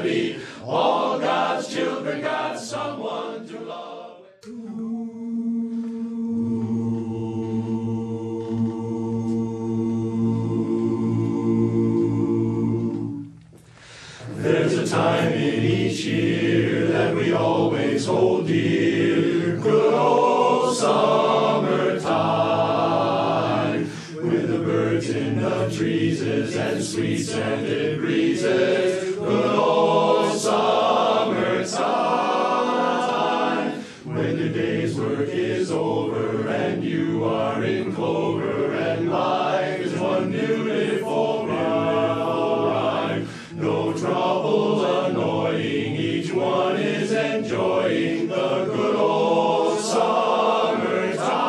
happy. All God's children got someone to love. There's a time in each year that we always hold dear, good old summertime, with the birds in the trees and sweet scented breezes, good old summertime, when the day's work is over and you are in clover and life is one beautiful rhyme. No troubles annoying, each one is enjoying the good old summertime.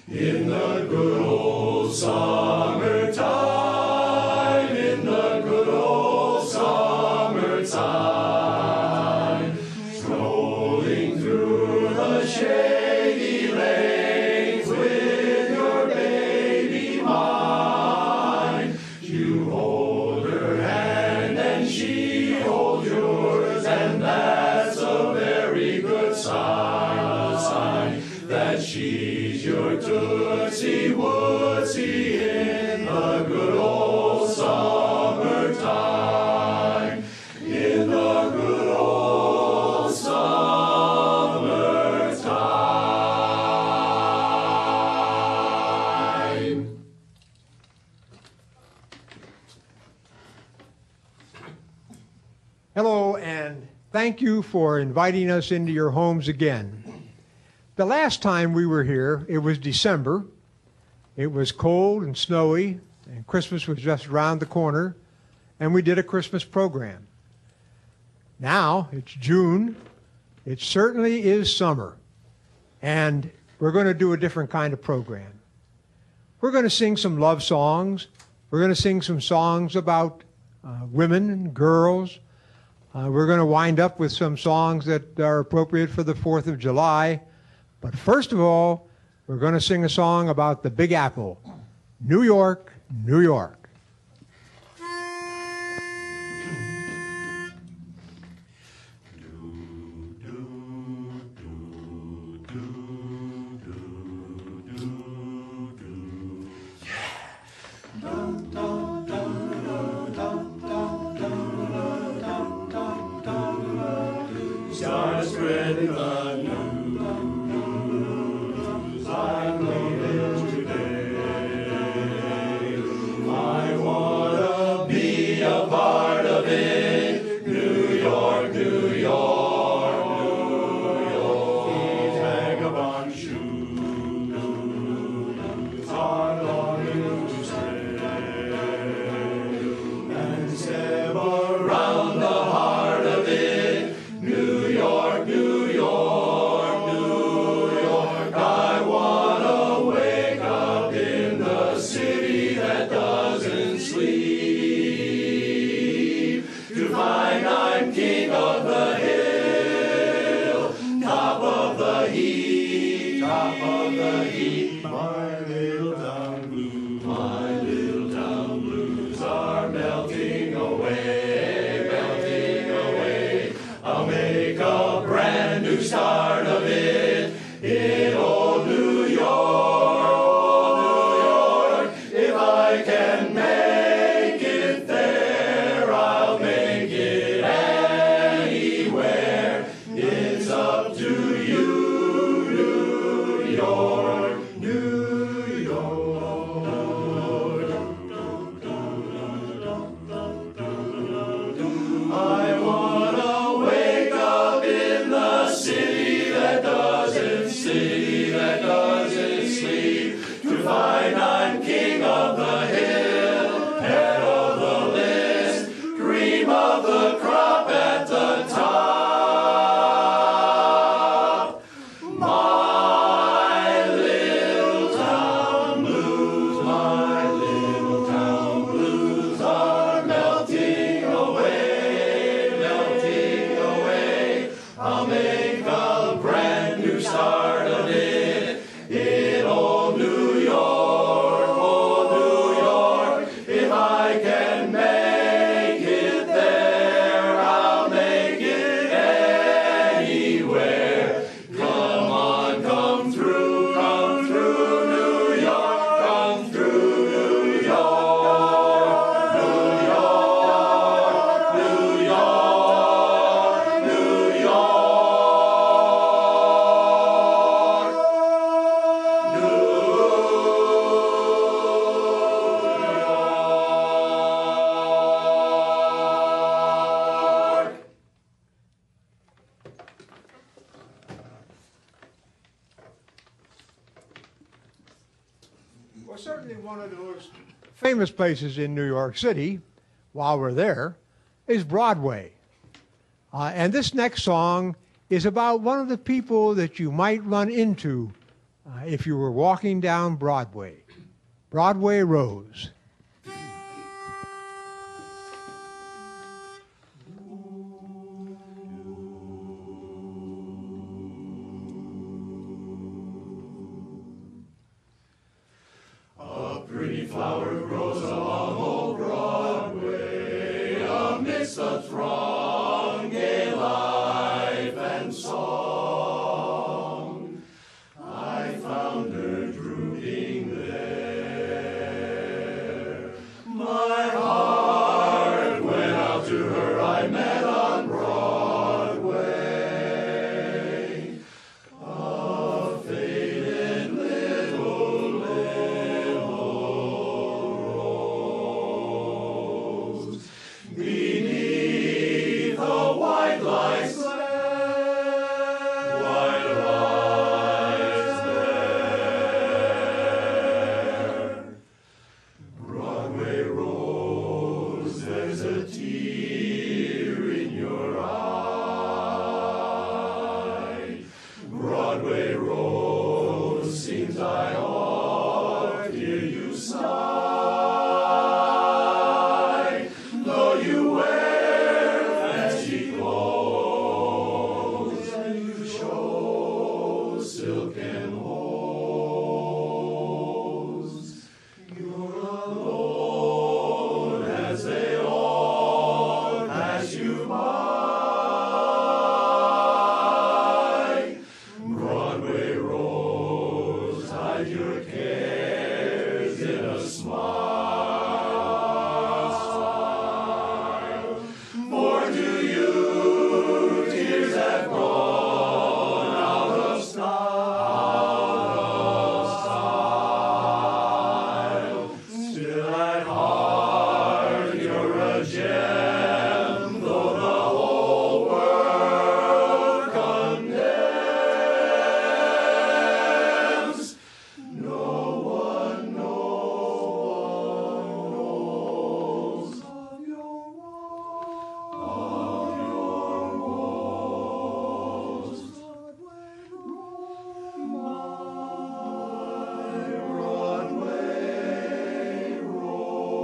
In the good old summertime, in the good old summertime, strolling through the shady lanes with your baby mine. You hold her hand and she holds yours, and that's a very good sign, a sign that she's your Tootsie Wootsie in the good old summertime, in the good old summertime. Hello, and thank you for inviting us into your homes again. The last time we were here, it was December. It was cold and snowy, and Christmas was just around the corner, and we did a Christmas program. Now, it's June. It certainly is summer, and we're going to do a different kind of program. We're going to sing some love songs. We're going to sing some songs about women and girls. We're going to wind up with some songs that are appropriate for the 4th of July. But first of all, we're going to sing a song about the Big Apple, New York, New York. Start spreading the news. I made it today. I wanna be a part of it. New York, New York, New York. These vagabond shoes are longing to stray and step around the heart of it. New York, New York, New York. I wanna wake up in the city that doesn't sleep, to find I'm king of the hill, top of the heap, top of the heap. My little town blues, my little town blues are melting away, melting away. I'll make a brand new start of it in old New York, old New York. If I can make it there, I'll make it anywhere. It's up to you, New York, New York. I wanna wake up in the city that doesn't sleep, to find I'm king of the hill, head of the list, cream of the crop at the top. My little town blues, my little town blues are melting away, melting away. I'll make a brand new start of it in old New York, if I can famous places in New York City, while we're there, is Broadway. And this next song is about one of the people that you might run into if you were walking down Broadway. Broadway Rose. A pretty flower grows along old Broadway, amidst the throng, gay life and song. I found her drooping there. My heart went out to her I met on Broadway. A faded little rose beneath the white lights there. Broadway Rose, there's a tear in your eye. Broadway Rose, seems I oft hear you sigh, though you wear fancy clothes and you show silken hose. You're alone as they all pass you by. Broadway Rose, hide your cares in a smile. For to you tears have gone out of style. Still at heart you're a gem, though the whole world condemns. No one knows of your woes. My Broadway Rose.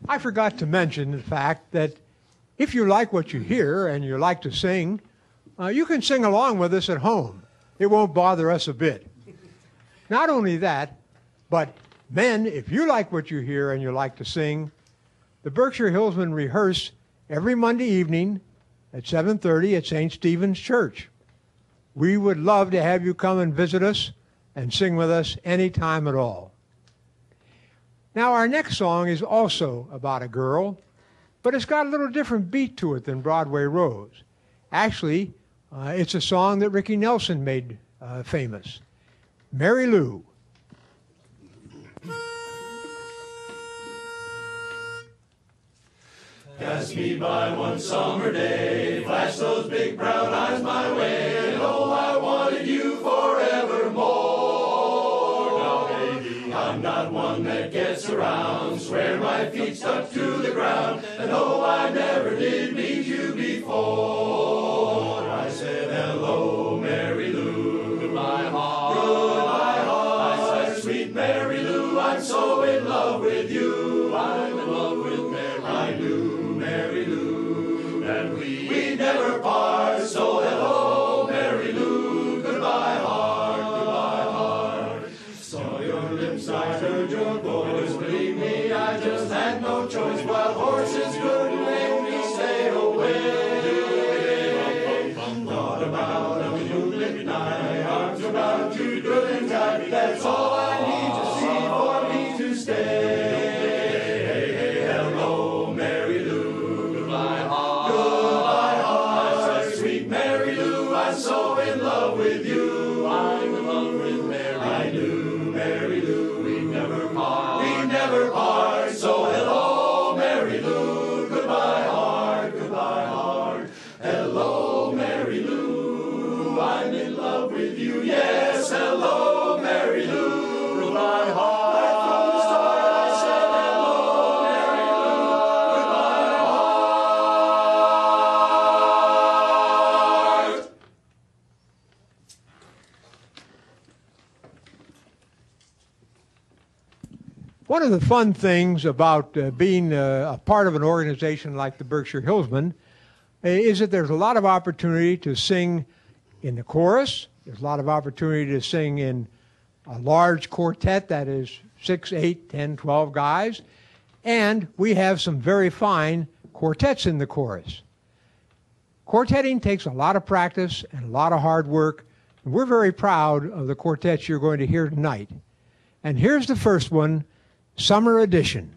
I forgot to mention the fact that if you like what you hear and you like to sing, you can sing along with us at home. It won't bother us a bit. Not only that, but men, if you like what you hear and you like to sing, the Berkshire Hillsmen rehearse every Monday evening at 7:30 at St. Stephen's Church. We would love to have you come and visit us and sing with us any time at all. Now, our next song is also about a girl, but it's got a little different beat to it than Broadway Rose. Actually, it's a song that Ricky Nelson made famous, Mary Lou. Pass me by one summer day, flash those big brown eyes my way, and oh, I wanted you forevermore. Now, baby, I'm not one that gets around, swear my feet stuck to the ground, and oh, I never did meet you before. I said, hello, Mary Lou, goodbye, heart, goodbye, heart. I said, sweet Mary Lou, I'm so in love with you, I'm in love with Mary Lou, Mary Lou, and we never part, so hello, Mary Lou, goodbye, heart, goodbye, heart. Saw your lips, I heard your voice, believe me, I just had no choice, while horses couldn't make me stay away. Thought about a moonlit night, arms around you, good and tight, that's all I need to see for me to stay. Hello, Mary Lou, goodbye, heart, goodbye, heart. I said, sweet Mary Lou, I'm so in love with you, I'm in love with Mary Lou, Mary One of the fun things about being a part of an organization like the Berkshire Hillsmen is that there's a lot of opportunity to sing in the chorus. There's a lot of opportunity to sing in a large quartet that is 6, 8, 10, 12 guys. And we have some very fine quartets in the chorus. Quartetting takes a lot of practice and a lot of hard work. And we're very proud of the quartets you're going to hear tonight. And here's the first one, Summer Edition.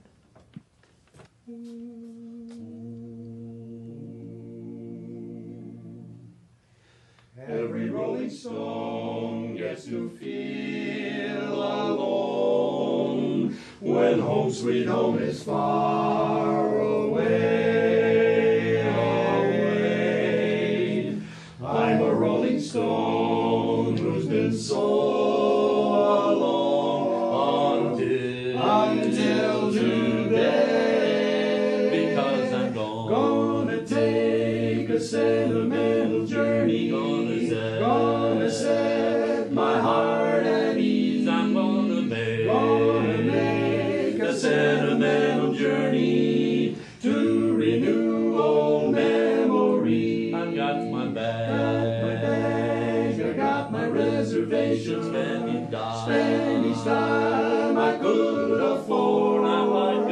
Every rolling stone gets to feel alone when home sweet home is far away, away. I'm a rolling stone who's been so alone until today, because I'm gonna take a sentimental journey. Gonna set my heart at ease. I'm gonna make a sentimental journey to renew old memories. I've got my bag, I got my reservations. Spend each time I could afford. I'm like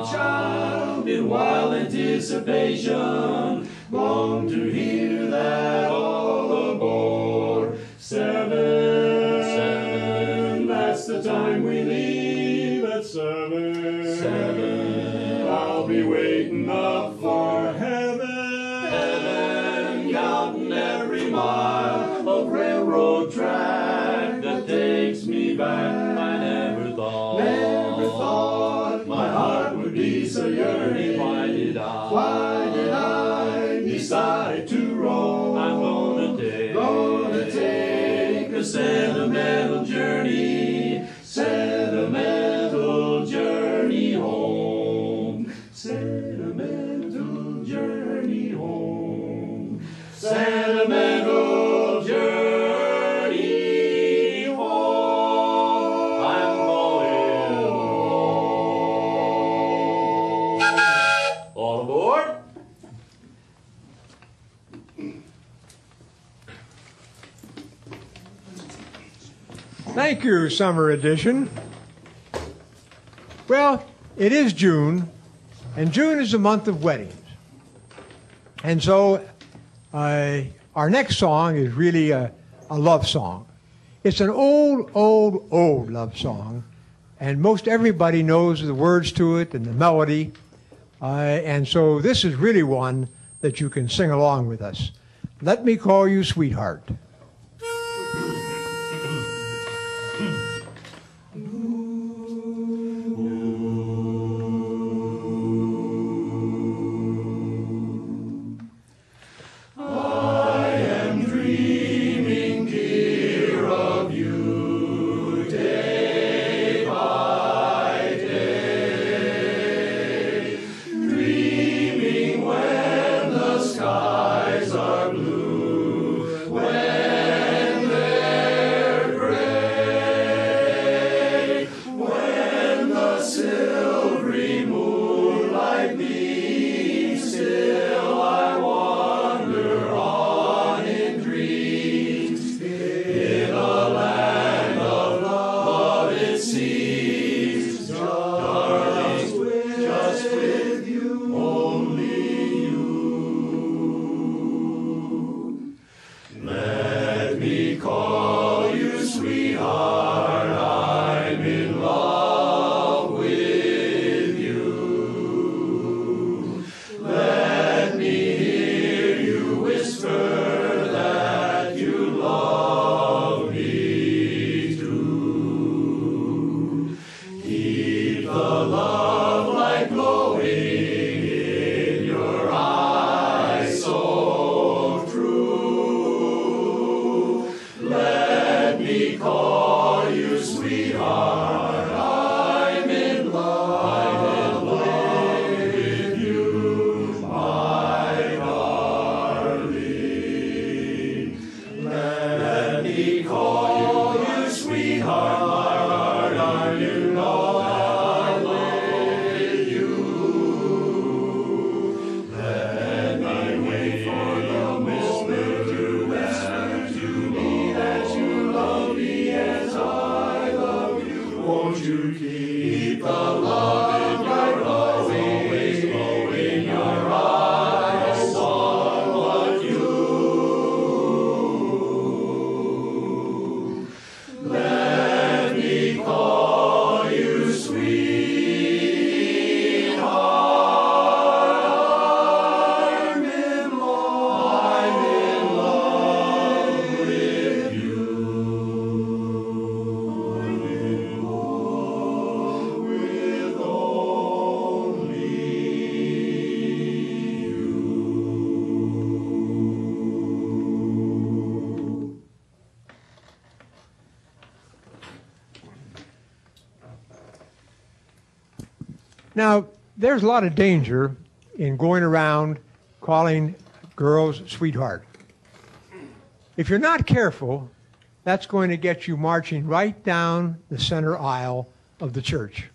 a child in wild anticipation. Long to hear that all aboard. 7, that's the time we leave at 7. I'll be waiting up for heaven, counting every mile of railroad track that takes me back. I never thought my heart would be so yearning. Why did I decide to roll? I'm gonna take a sentimental journey home. Sentimental journey home. Sentimental journey home. I'm going home. All aboard. Thank you, Summer Edition. Well, it is June, and June is the month of weddings. And so our next song is really a love song. It's an old love song, and most everybody knows the words to it and the melody. And so this is really one that you can sing along with us. Let Me Call You Sweetheart. Let me call you sweetheart, are you know? Keep the love in your always glow in your eyes, on what you. Let me call you sweetheart. I'm in love with you. I'm in love with only you. Now, there's a lot of danger in going around calling girls sweetheart. If you're not careful, that's going to get you marching right down the center aisle of the church.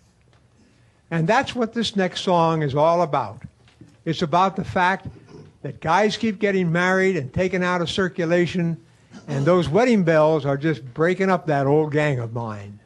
And that's what this next song is all about. It's about the fact that guys keep getting married and taken out of circulation, and those wedding bells are just breaking up that old gang of mine.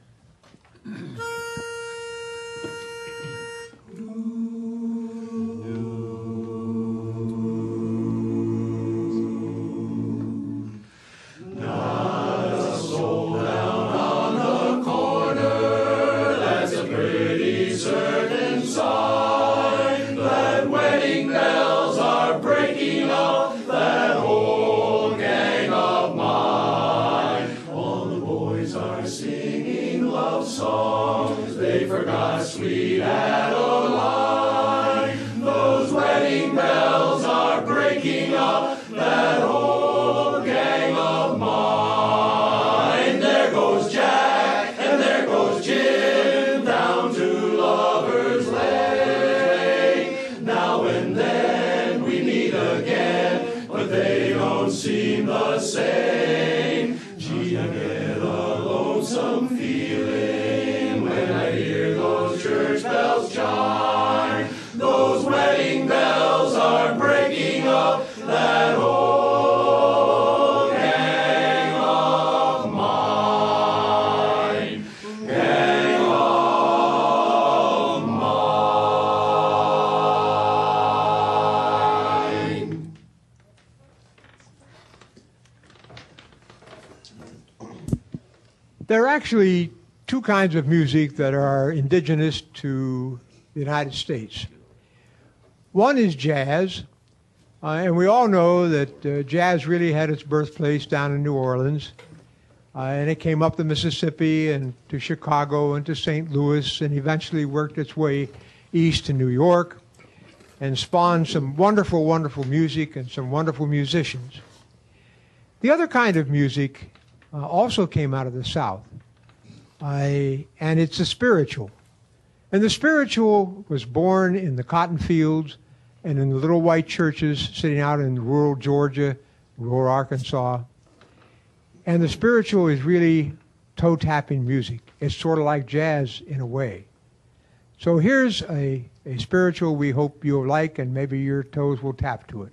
Certain sign that wedding bells are breaking up that whole gang of mine. All the boys are singing love songs, they forgot sweet Adeline. Those wedding bells are breaking up that whole gang of mine. There goes Jack and there goes Jim down to Lover's Lane. Now and then we meet again, but they don't seem the same. Gee, I get a lonesome feeling when I hear those church bells chime. Those wedding bells are breaking up that whole gang of mine. Gang of mine. There are actually two kinds of music that are indigenous to the United States. One is jazz, and we all know that jazz really had its birthplace down in New Orleans, and it came up the Mississippi and to Chicago and to St. Louis and eventually worked its way east to New York and spawned some wonderful, wonderful music and some wonderful musicians. The other kind of music also came out of the South, and it's the spiritual. And the spiritual was born in the cotton fields and in the little white churches sitting out in rural Georgia, rural Arkansas. And the spiritual is really toe-tapping music. It's sort of like jazz in a way. So here's a spiritual we hope you'll like, and maybe your toes will tap to it.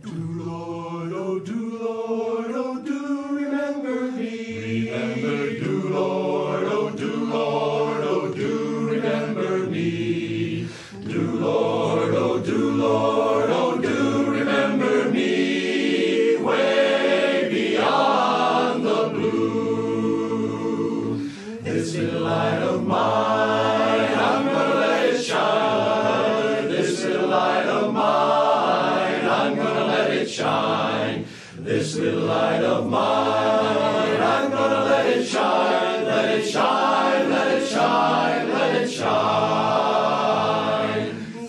Do Lord, oh do Lord, oh do remember me. Remember, do Lord, oh do Lord, oh do remember me. Do Lord, oh do Lord, oh do remember me. Way beyond the blue. This little light of mine, I'm gonna let it shine. This little light of mine, I'm gonna let it shine. This little light of mine, I'm gonna let it shine, let it shine, let it shine, let it shine.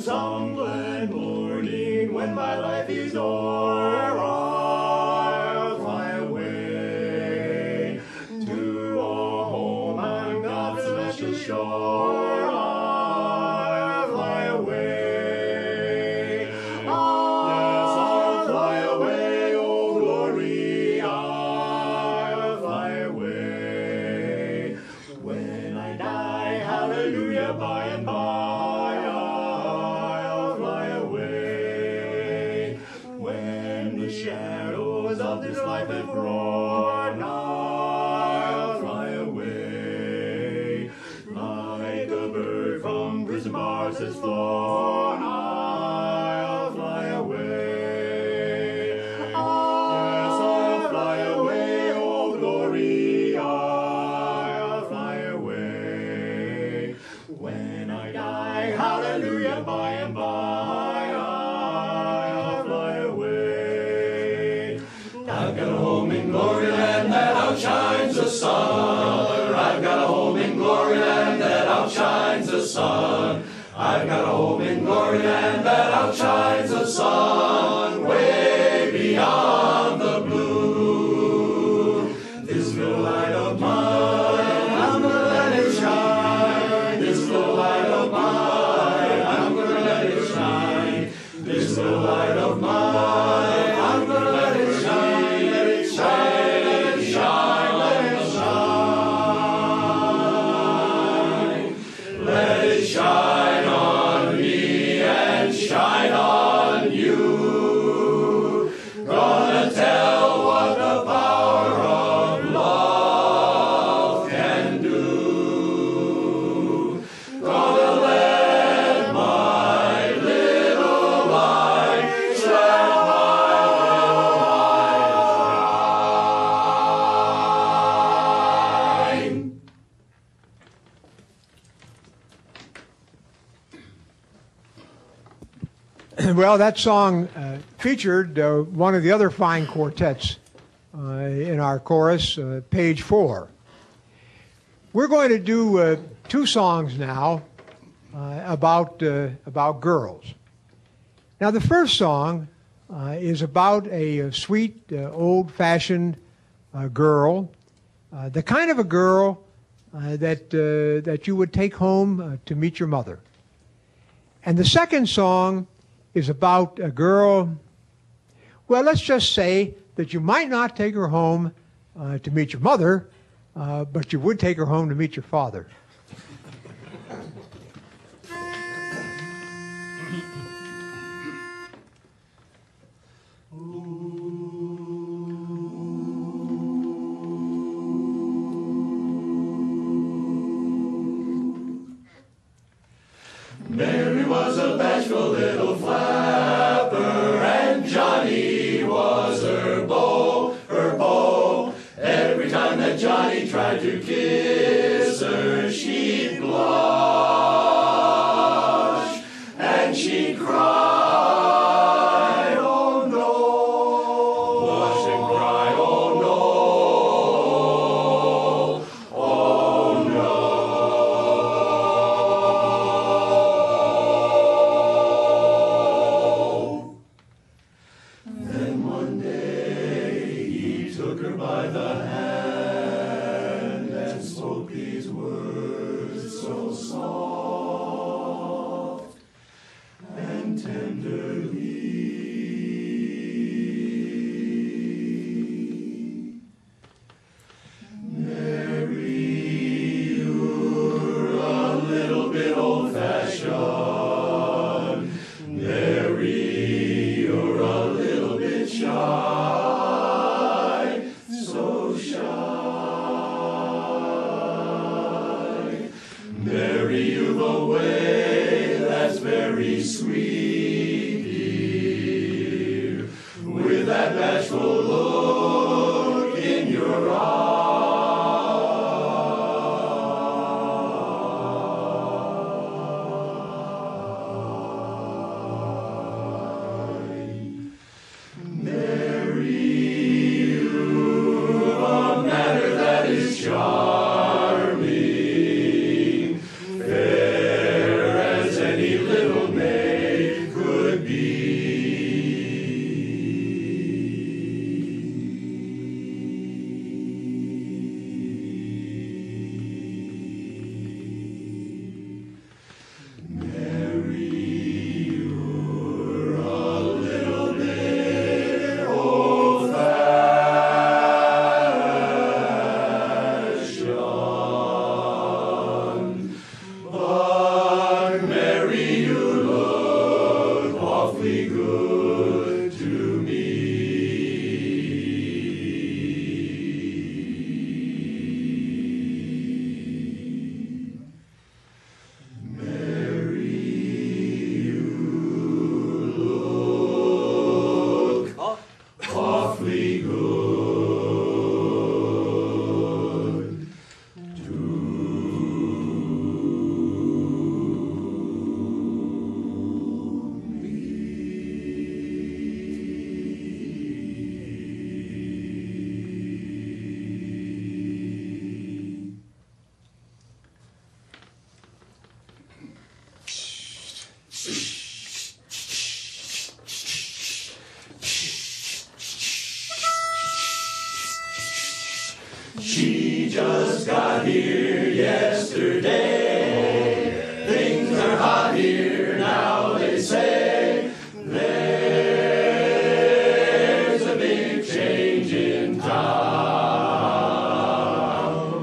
Some glad morning when my life is o'er, I'll fly away to a home on God's celestial shore. I'll fly away. Yes, I'll fly away, oh glory, I'll fly away. When I die, hallelujah, by and by, I'll fly away. When the shadows of this life have grown, sunset's flown, I'll fly away. Yes, I'll fly away, oh glory, I'll fly away. When I die, hallelujah, by and by, I'll fly away. I've got a home in glory land that outshines the sun. I've got a home in glory land that outshines the sun. I've got a home in glory land that outshines the sun. Way beyond the blue. This little light of mine, I'm gonna let it shine. This little light of mine, I'm gonna let it shine. This little light of mine, I'm gonna let it shine. Let it shine, let it shine, let it shine. Let it shine on me and shine on you. Gonna tell what the power of love can do. Gonna let my little light shine. Well, that song featured one of the other fine quartets in our chorus, page 4. We're going to do 2 songs now about girls. Now, the first song is about a sweet, old-fashioned girl, the kind of a girl that you would take home to meet your mother. And the second song is about a girl, well, let's just say that you might not take her home to meet your mother, but you would take her home to meet your father. Mary was a bashful little flapper, and Johnny was her beau, her beau. Every time that Johnny tried to kiss her, she'd blush, and she'd cry, oh no. Blush and cry, oh no, oh no. Then one day he took her by the hand and spoke these words so soft and tenderly. Mary, you're a little bit old-fashioned. Mary, you're a little bit shy, so shy. Mary, you've a way that's very sweet, dear, with that bashful look in your eye. Mary, you've a manner that is charming, fair as any little maid could be. She just got here yesterday. Things are hot here now, they say. There's a big change in town.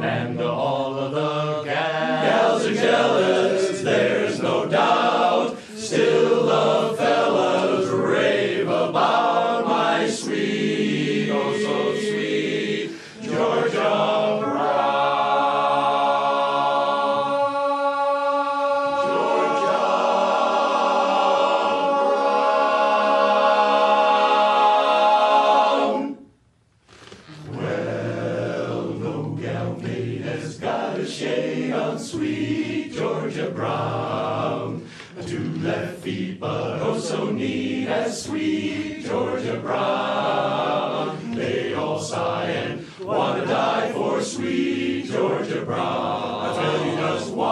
And all of the gals are jealous, there's no doubt. Still the fellas rave about my sweet, oh so sweet, Georgia Brown. Well, no gal maid has got a shade on sweet Georgia Brown. Two left feet, but oh so neat as sweet Georgia Brown. They all sigh and want to die for sweet Georgia Brown. I'll tell you just why,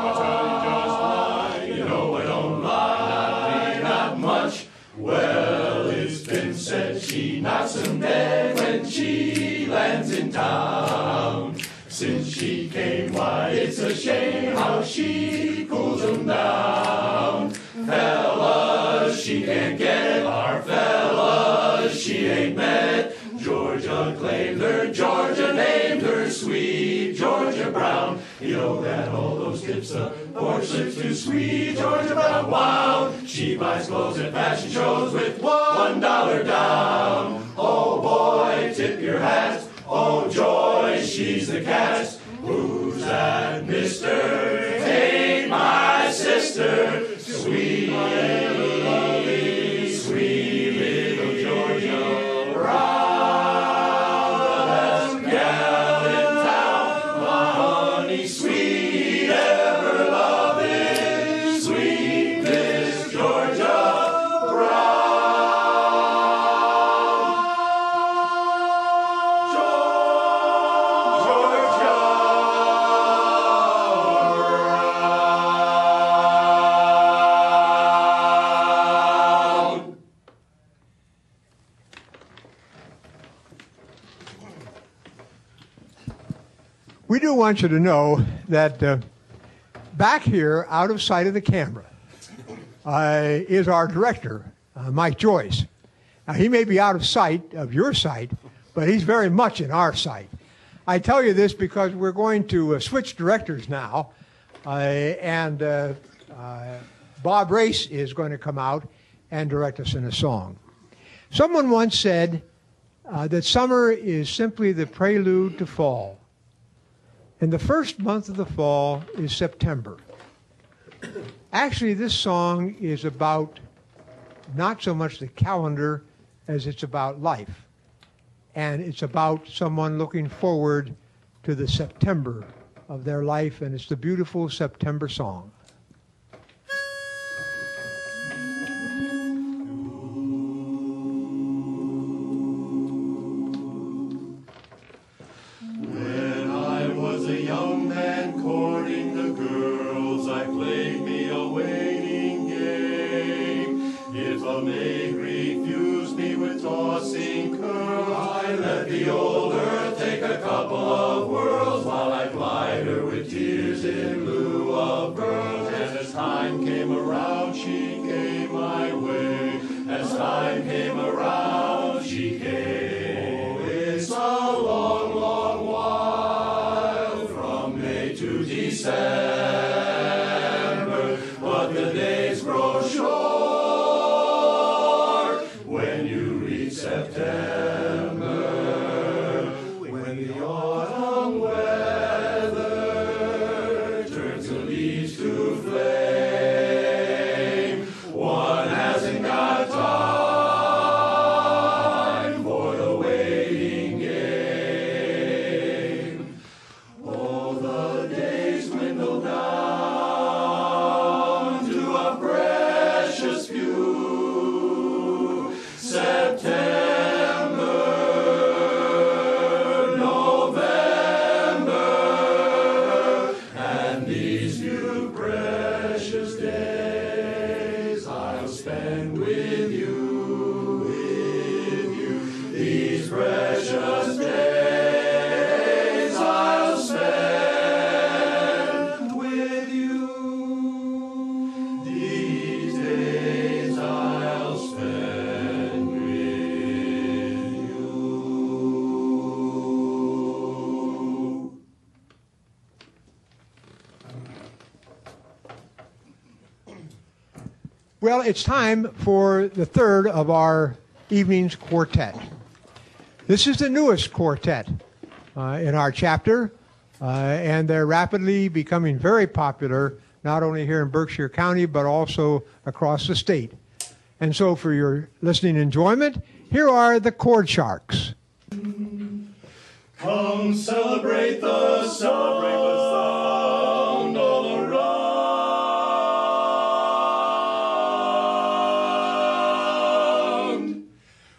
I'll tell you just why. You know I don't lie, not much. Well, it's been said she knocks 'em dead when she lands in town. Since she came, why, it's a shame how she cools 'em down. Fellas, she can't get our fellas, she ain't met. Georgia claimed her, Georgia named her sweet Georgia Brown. You know that all those tips the porch slips to sweet Georgia Brown. Wow, she buys clothes at fashion shows with $1 down. Oh boy, tip your hat. Oh joy, she's the cat. Who's that, mister? Ain't my sister. Sweet, sweet little Georgia Brown. The best gal in town. My honey, sweet, ever loving, sweet Miss Georgia Brown. We do want you to know that back here, out of sight of the camera, is our director, Mike Joyce. Now, he may be out of sight of your sight, but he's very much in our sight. I tell you this because we're going to switch directors now, and Bob Race is going to come out and direct us in a song. Someone once said that summer is simply the prelude to fall. And the first month of the fall is September. Actually, this song is about not so much the calendar as it's about life. And it's about someone looking forward to the September of their life, and it's the beautiful September song. One hasn't got time. Well, it's time for the third of our evening's quartet. This is the newest quartet in our chapter, and they're rapidly becoming very popular, not only here in Berkshire County, but also across the state. And so for your listening enjoyment, here are the Chord Sharks. Come celebrate the sound all around.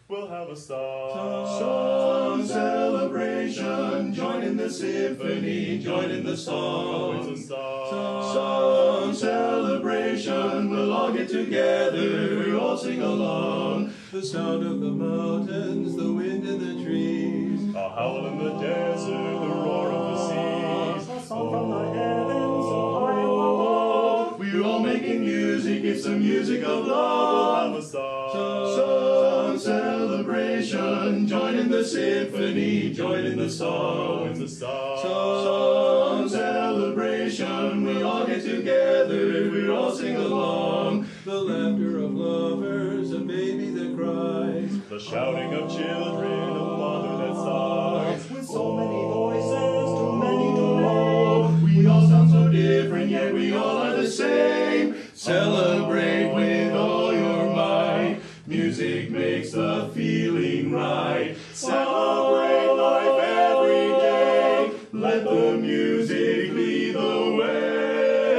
We'll have a song celebration. Join in the symphony, join in the song. It's a song celebration. We'll all get together, we all sing along. The sound of the mountains, the wind in the trees, a howl in the desert, the roar of the seas. A song from the heavens, so high above. We're all making music, it's the music of love. We'll have a song celebration. Join in the symphony, join in the song. It's a song celebration. We all get together, we all sing along. The laughter of lovers, a baby that cries, the shouting of children, a mother that sighs. With so many voices, too many to name, we all sound so different, yet we all are the same. Celebrate with all your might. Music makes the feeling right. Celebrate life every day. Let the music lead the way.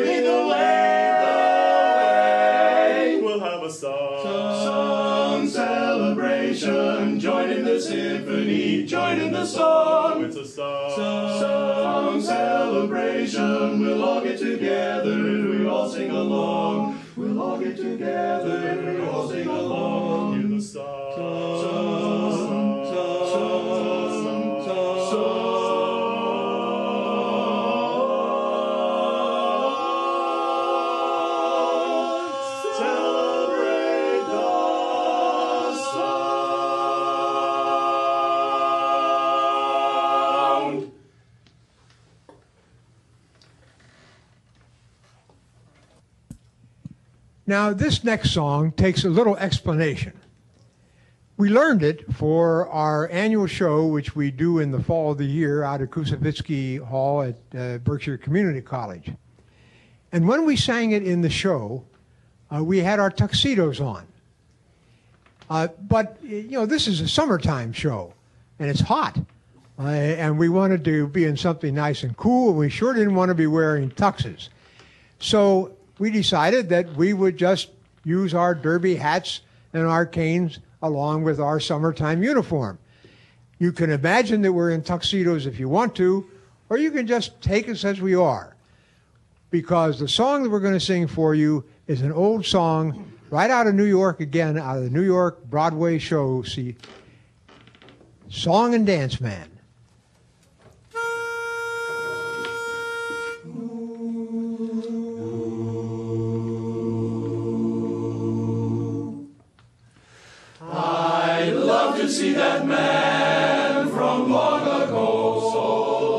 Lead the way. We'll have a song celebration. Join in the symphony. Join in the song. It's a song celebration. We'll all get together. We all sing along. We'll all get together. We all sing along. Hear the celebrate the sound. Now, this next song takes a little explanation. We learned it for our annual show, which we do in the fall of the year out at Kusavitsky Hall at Berkshire Community College. And when we sang it in the show, we had our tuxedos on. But, you know, this is a summertime show, and it's hot. And we wanted to be in something nice and cool, and we sure didn't want to be wearing tuxes. So we decided that we would just use our derby hats and our canes along with our summertime uniform. You can imagine that we're in tuxedos if you want to, or you can just take us as we are. Because the song that we're going to sing for you is an old song right out of New York again, out of the New York Broadway show, see, Song and Dance Man. I'd love to see that man from long ago, so long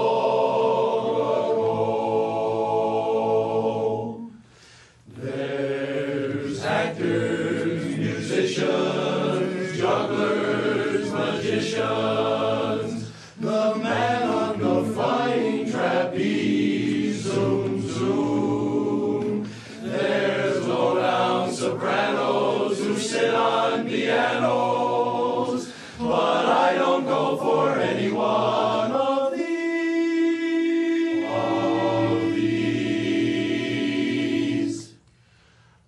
ago. There's actors, musicians, jugglers, magicians, the man on the flying trapeze, zoom, zoom. There's low-down sopranos who sit on pianos, but I don't go for any one of these.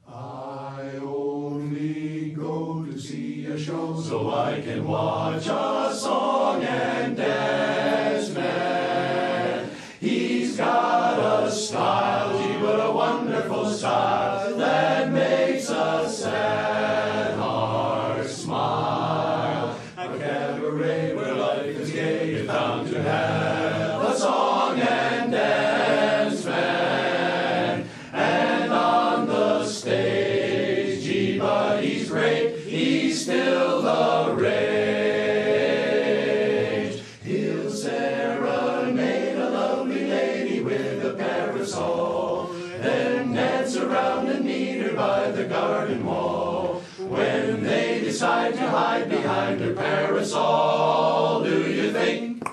I only go to see a show so I can watch a song and dance man. He's got a style, gee, what a wonderful style that makes a sad heart smile. A cabaret where life is gay is bound to have a song and dance man. And on the stage, gee, but he's great, he's still the rage. He'll serenade a lovely lady with a parasol, then dance around and meet her here by the garden wall. When they decide to hide behind her parasol, do you think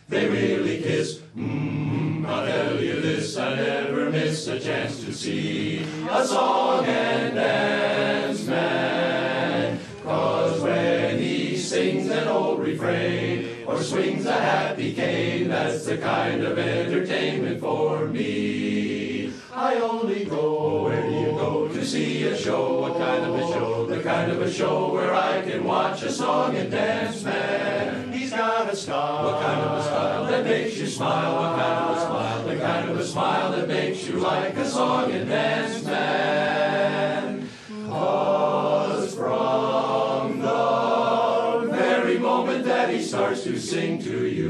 they really kiss? I'll tell you this, I never miss a chance to see a song and dance man. 'Cause when he sings an old refrain or swings a happy cane, that's the kind of entertainment for me. I only go, where do you go to see a show? What kind of a show? The kind of a show where I can watch a song and dance man. He's got a style. What kind of a style that makes you smile? What kind of a smile? The kind of a smile that makes you like a song and dance man. 'Cause from the very moment that he starts to sing to you,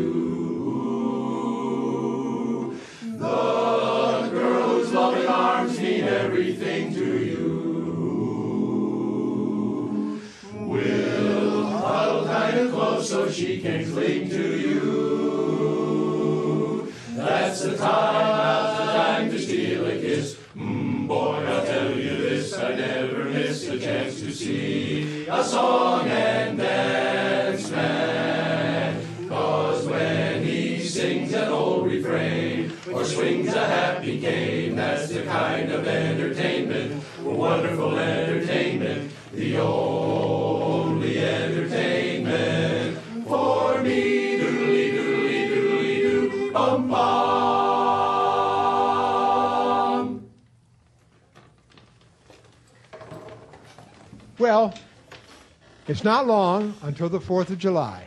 the girl whose loving arms mean everything to you will huddle kind of close so she can cling to you. That's the time, now's the time to steal a kiss. Boy, I'll tell you this, I never miss a chance to see a song and dance man. 'Cause when he sings an old refrain or swings a happy cane, that's the kind of entertainment, wonderful entertainment, the only entertainment for me. Doodly doodly doodly doo, bum bum. Well, it's not long until the 4th of July.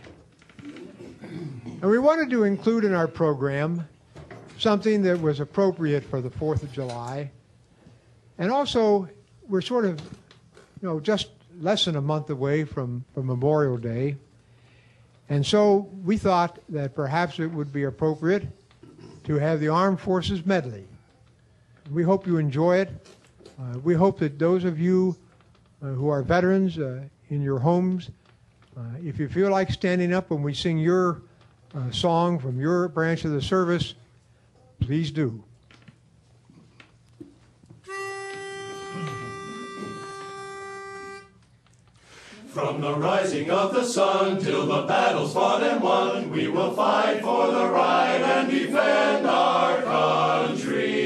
And we wanted to include in our program something that was appropriate for the 4th of July. And also, we're sort of, just less than a month away from Memorial Day. And so we thought that perhaps it would be appropriate to have the Armed Forces medley. We hope you enjoy it. We hope that those of you who are veterans in your homes, if you feel like standing up when we sing your song from your branch of the service, please do. From the rising of the sun till the battle's fought and won, we will fight for the right and defend our country.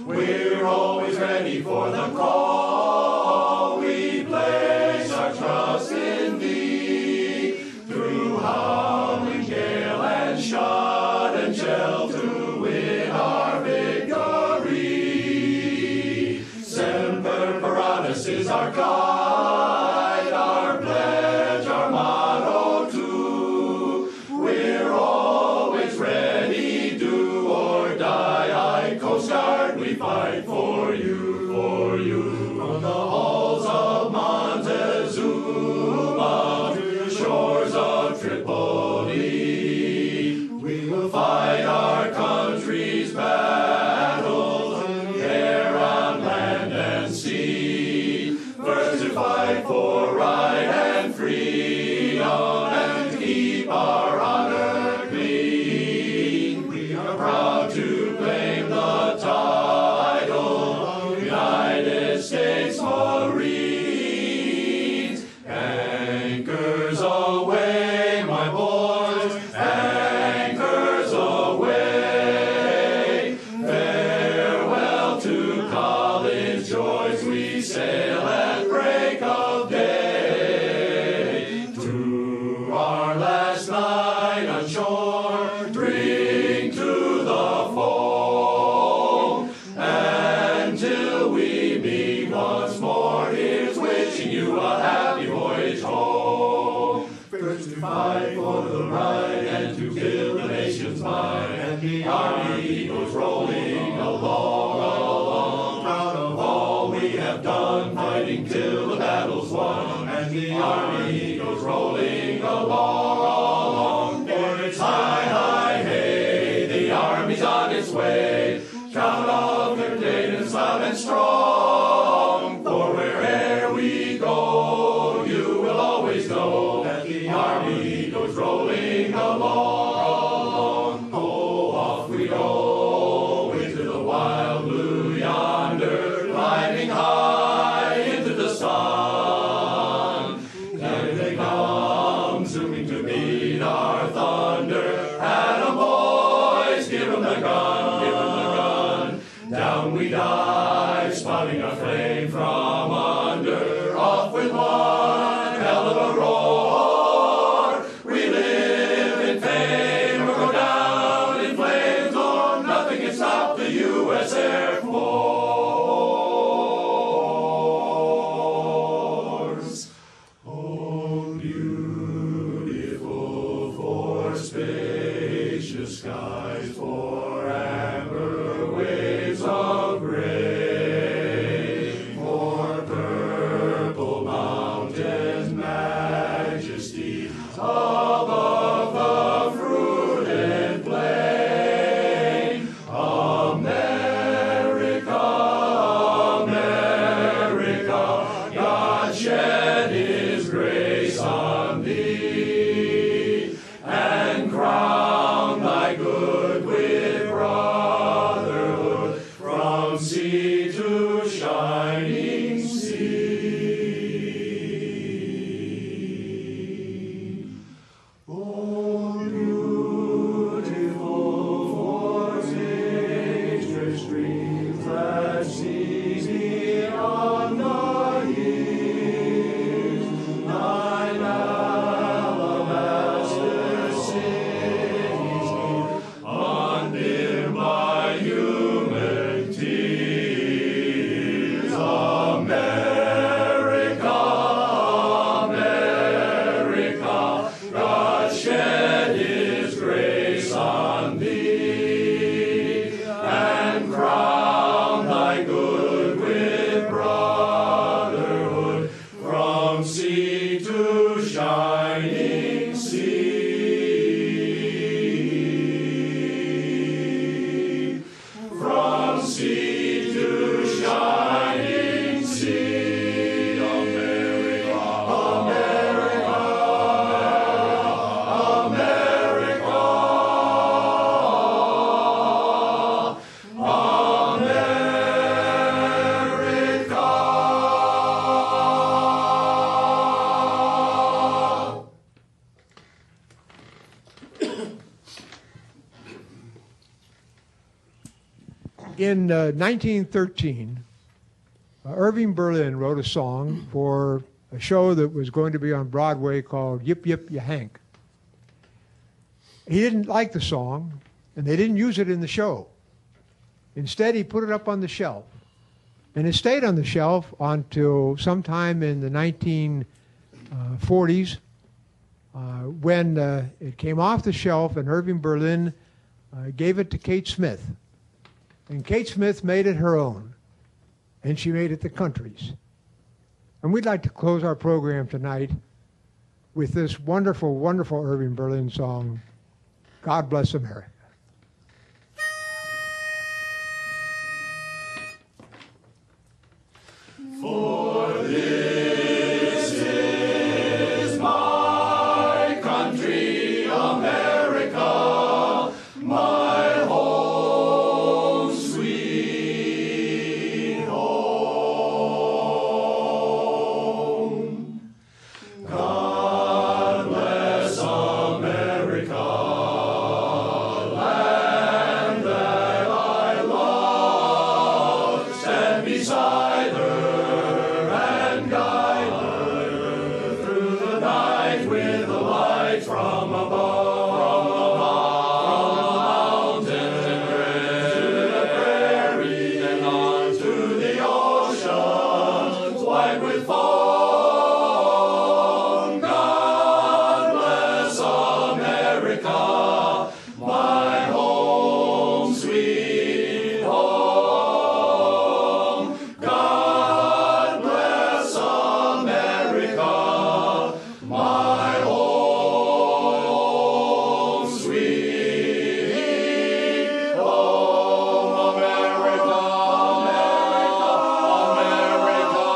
We're always ready for the call. We place our trust in thee. Through howling gale and shot and shell to win our victory. Semper Paratus is our guide, our pledge, our motto too. We're always ready, do or die. Coast Guard, we fight for you, for you. From the halls of Montezuma to the shores of Tripoli, we will fight our country's battles in the air, on land and sea. First to fight for right and freedom and to keep our honor clean. We are proud to claim the title of United States Marines. Anchors away, my boys, anchors away. Farewell to college joys, we sail at break of day. To our last night on shore, drink to the foam. Until we meet once more, here's wishing you a happy voyage home. First to fight for the right and to build the nation's might, and the army goes rolling along, along. Proud of all we have done, fighting till the battle's won, and the army goes rolling along, along. For it's high, high, hey, the army's on its way. Shout of your cadence loud and strong, for where'er we go, you will always know that the army goes rolling along. Oh, off we go into the wild blue yonder, flying with thunder. Atta boys, give 'em the gun, give 'em the gun. Down we dive, spouting a flame from under. Off with one hell of a roar. We live in fame or go down in flames, or nothing can stop the U.S. Air Force. Oh, beautiful for spacious skies, for amber waves of gray, for purple mountains' majesty above the fruited plain. America, America, God shed His grace on thee, and crown thy good with brotherhood from sea to shining sea. Oh, beautiful for nature's streams that sees beyond the years, thine alabaster cities undimmed by human tears. America, America, God shed His grace on thee, and crown thy good with brotherhood from sea to shining sea. From sea to shining sea. America, America, America, America. In 1913, Irving Berlin wrote a song for a show that was going to be on Broadway called Yip Yip Ya Hank. He didn't like the song, and they didn't use it in the show. Instead, he put it up on the shelf. And it stayed on the shelf until sometime in the 1940s when it came off the shelf and Irving Berlin gave it to Kate Smith. And Kate Smith made it her own, and she made it the country's. And we'd like to close our program tonight with this wonderful, wonderful Irving Berlin song, God Bless America. For this is my country, America, my home, sweet home. God bless America, land that I love. Stand beside her and guide her through the night with the light from above, from the mountains and gray to the prairie and on to the ocean, white with foam. God bless America, my home, sweet home. God bless America, my home, sweet home. America, America, America.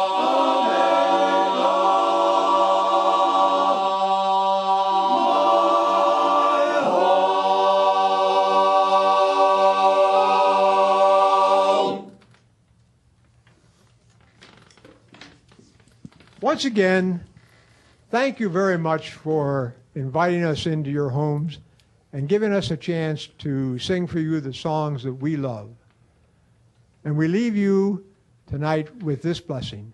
Once again, thank you very much for inviting us into your homes and giving us a chance to sing for you the songs that we love. And we leave you tonight with this blessing.